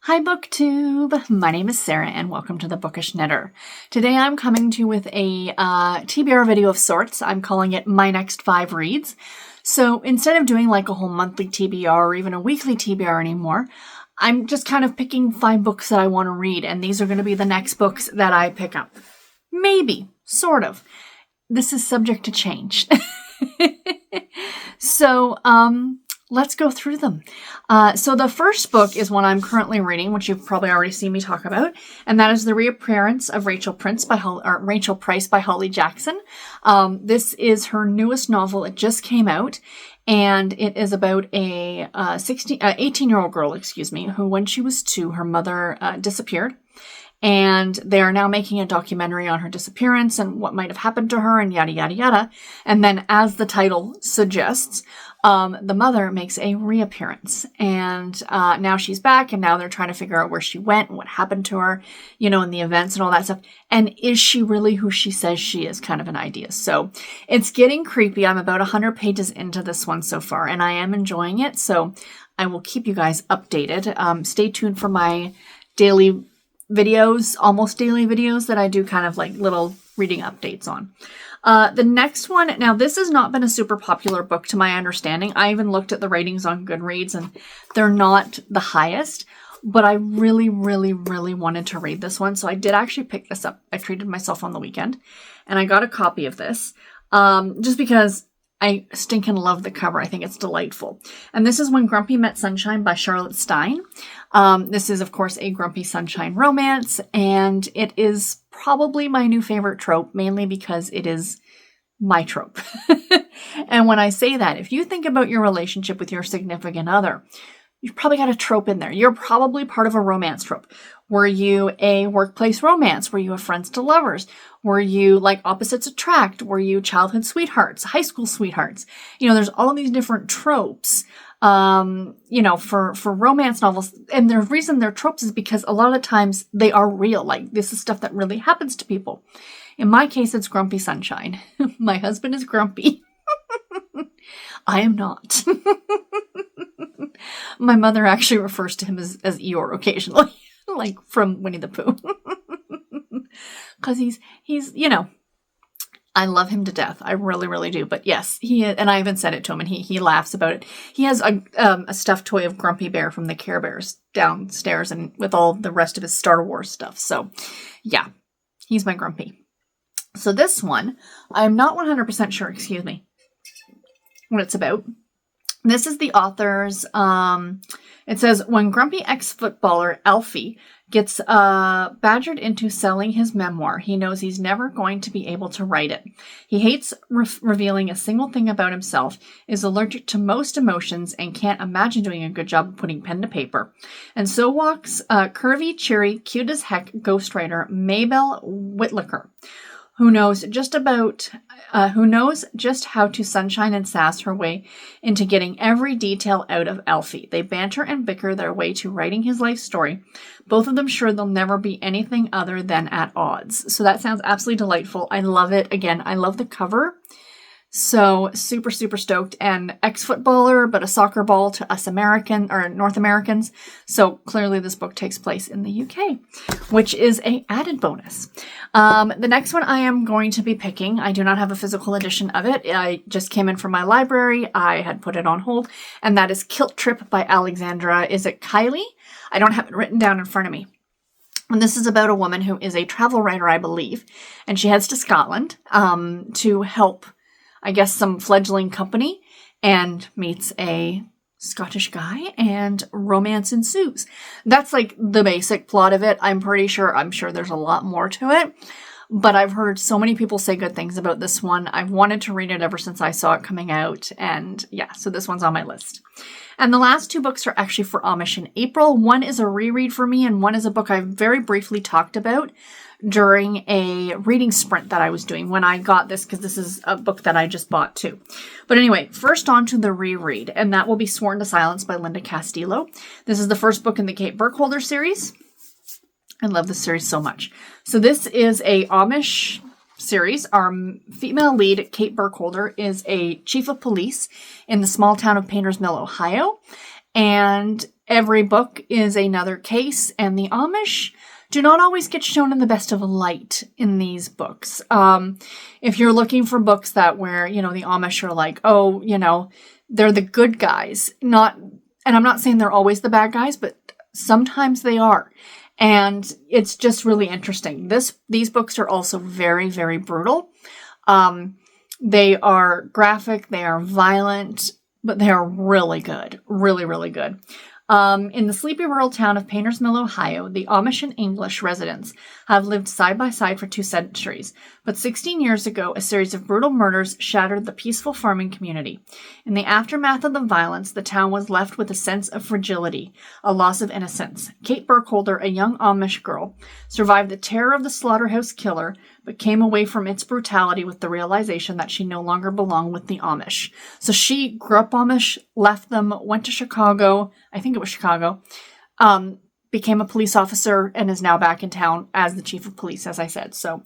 Hi BookTube! My name is Sarah and welcome to the Bookish Knitter. Today I'm coming to you with a TBR video of sorts. I'm calling it My Next 5 Reads. So instead of doing like a whole monthly TBR or even a weekly TBR anymore, I'm just kind of picking 5 books that I want to read, and these are going to be the next books that I pick up. Maybe. Sort of. This is subject to change. So, let's go through them. So the first book is one I'm currently reading, which you've probably already seen me talk about, and that is The Reappearance of Rachel Price by Holly Jackson. This is her newest novel. It just came out, and it is about a 18-year-old girl, who when she was 2, her mother disappeared. And they are now making a documentary on her disappearance and what might have happened to her and yada, yada, yada. And then, as the title suggests, the mother makes a reappearance. And now she's back, and now they're trying to figure out where she went and what happened to her, in the events and all that stuff. And is she really who she says she is, kind of an idea. So it's getting creepy. I'm about 100 pages into this one so far, and I am enjoying it. So I will keep you guys updated. Stay tuned for my daily videos, almost daily videos that I do kind of like little reading updates on. The next one, now this has not been a super popular book to my understanding. I even looked at the ratings on Goodreads and they're not the highest, but I really, really, really wanted to read this one. So I did actually pick this up. I treated myself on the weekend and I got a copy of this just because I stinking love the cover. I think it's delightful. And this is When Grumpy Met Sunshine by Charlotte Stein. This is, of course, a Grumpy Sunshine romance, and it is probably my new favorite trope, mainly because it is my trope. And when I say that, if you think about your relationship with your significant other, you've probably got a trope in there. You're probably part of a romance trope. Were you a workplace romance? Were you a friends to lovers? Were you like opposites attract? Were you childhood sweethearts, high school sweethearts? There's all of these different tropes, for romance novels. And the reason they're tropes is because a lot of the times they are real. Like, this is stuff that really happens to people. In my case, it's Grumpy Sunshine. My husband is grumpy. I am not. My mother actually refers to him as Eeyore occasionally, like from Winnie the Pooh. Because he's I love him to death. I really, really do. But yes, and I even said it to him, and he laughs about it. He has a stuffed toy of Grumpy Bear from the Care Bears downstairs, and with all the rest of his Star Wars stuff. So, yeah, he's my Grumpy. So this one, I'm not 100% sure, what it's about. This is the author's, it says, when grumpy ex-footballer Alfie gets badgered into selling his memoir, he knows he's never going to be able to write it. He hates revealing a single thing about himself, is allergic to most emotions, and can't imagine doing a good job of putting pen to paper. And so walks curvy, cheery, cute as heck ghostwriter Mabel Whitlaker, who knows just how to sunshine and sass her way into getting every detail out of Alfie. They banter and bicker their way to writing his life story, both of them sure they'll never be anything other than at odds. So that sounds absolutely delightful. I love it. Again, I love the cover. So super, super stoked. And ex-footballer, but a soccer ball to us North Americans. So clearly this book takes place in the UK, which is an added bonus. The next one I am going to be picking, I do not have a physical edition of it. I just came in from my library. I had put it on hold, and that is Kilt Trip by Alexandra. Is it Kylie? I don't have it written down in front of me. And this is about a woman who is a travel writer, I believe, and she heads to Scotland to help, I guess, some fledgling company, and meets a Scottish guy, and romance ensues. That's like the basic plot of it. I'm sure there's a lot more to it, but I've heard so many people say good things about this one. I've wanted to read it ever since I saw it coming out, and yeah, so this one's on my list. And the last 2 books are actually for Amish in April. One is a reread for me, and one is a book I very briefly talked about during a reading sprint that I was doing when I got this, because this is a book that I just bought too. But anyway, first on to the reread, and that will be Sworn to Silence by Linda Castillo. This is the first book in the Kate Burkholder series. I love this series so much. So this is a Amish series. Our female lead, Kate Burkholder, is a chief of police in the small town of Painters Mill, Ohio. And every book is another case, and the Amish do not always get shown in the best of light in these books. If you're looking for books where, the Amish are like, oh, they're the good guys, and I'm not saying they're always the bad guys, but sometimes they are. And it's just really interesting. These books are also very, very brutal. They are graphic, they are violent, but they are really good. Really, really good. In the sleepy rural town of Painters Mill, Ohio, the Amish and English residents have lived side by side for 2 centuries. But 16 years ago, a series of brutal murders shattered the peaceful farming community. In the aftermath of the violence, the town was left with a sense of fragility, a loss of innocence. Kate Burkholder, a young Amish girl, survived the terror of the slaughterhouse killer, but came away from its brutality with the realization that she no longer belonged with the Amish. So she grew up Amish, left them, went to Chicago, I think it was Chicago, became a police officer, and is now back in town as the chief of police, as I said. So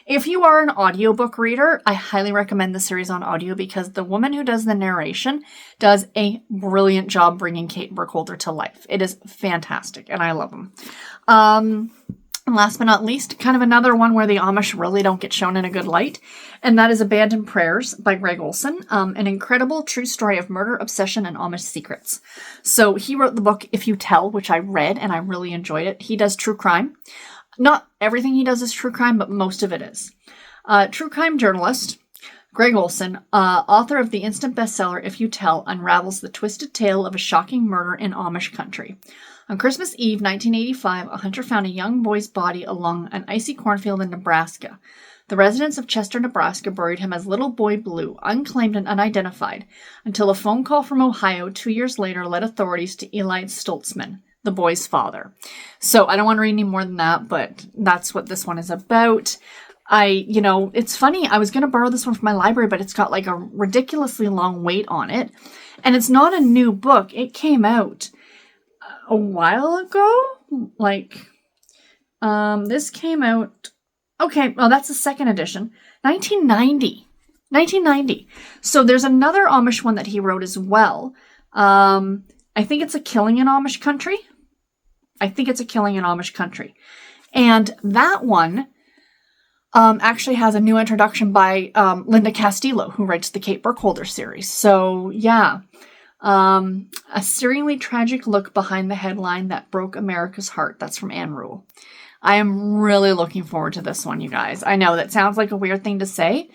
if you are an audiobook reader, I highly recommend the series on audio because the woman who does the narration does a brilliant job bringing Kate Burkholder to life. It is fantastic, and I love them. And last but not least, kind of another one where the Amish really don't get shown in a good light, and that is Abandoned Prayers by Greg Olson, an incredible true story of murder, obsession, and Amish secrets. So he wrote the book If You Tell, which I read, and I really enjoyed it. He does true crime. Not everything he does is true crime, but most of it is. True crime journalist Greg Olson, author of the instant bestseller If You Tell, unravels the twisted tale of a shocking murder in Amish country. On Christmas Eve, 1985, a hunter found a young boy's body along an icy cornfield in Nebraska. The residents of Chester, Nebraska buried him as Little Boy Blue, unclaimed and unidentified, until a phone call from Ohio 2 years later led authorities to Eli Stoltzman, the boy's father. So I don't want to read any more than that, but that's what this one is about. It's funny, I was going to borrow this one from my library, but it's got like a ridiculously long wait on it. And it's not a new book. It came out a while ago. This came out, okay, well, that's the second edition, 1990. So there's another Amish one that he wrote as well. I think it's A Killing in Amish Country. And that one actually has a new introduction by Linda Castillo, who writes the Kate Burkholder series. So, yeah. A searingly tragic look behind the headline that broke America's heart. That's from Anne Rule. I am really looking forward to this one, you guys. I know that sounds like a weird thing to say,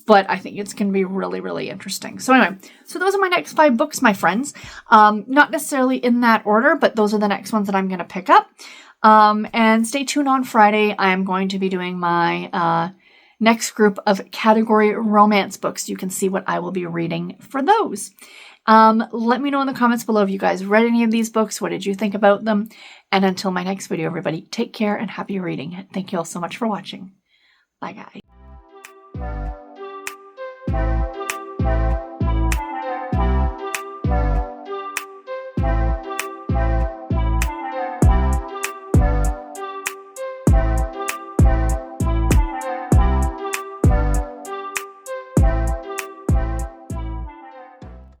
but I think it's going to be really, really interesting. So anyway, so those are my next 5 books, my friends. Not necessarily in that order, but those are the next ones that I'm going to pick up. And stay tuned on Friday. I am going to be doing my next group of category romance books. You can see what I will be reading for those. Let me know in the comments below if you guys read any of these books. What did you think about them? And until my next video, everybody, take care and happy reading. Thank you all so much for watching. Bye, guys.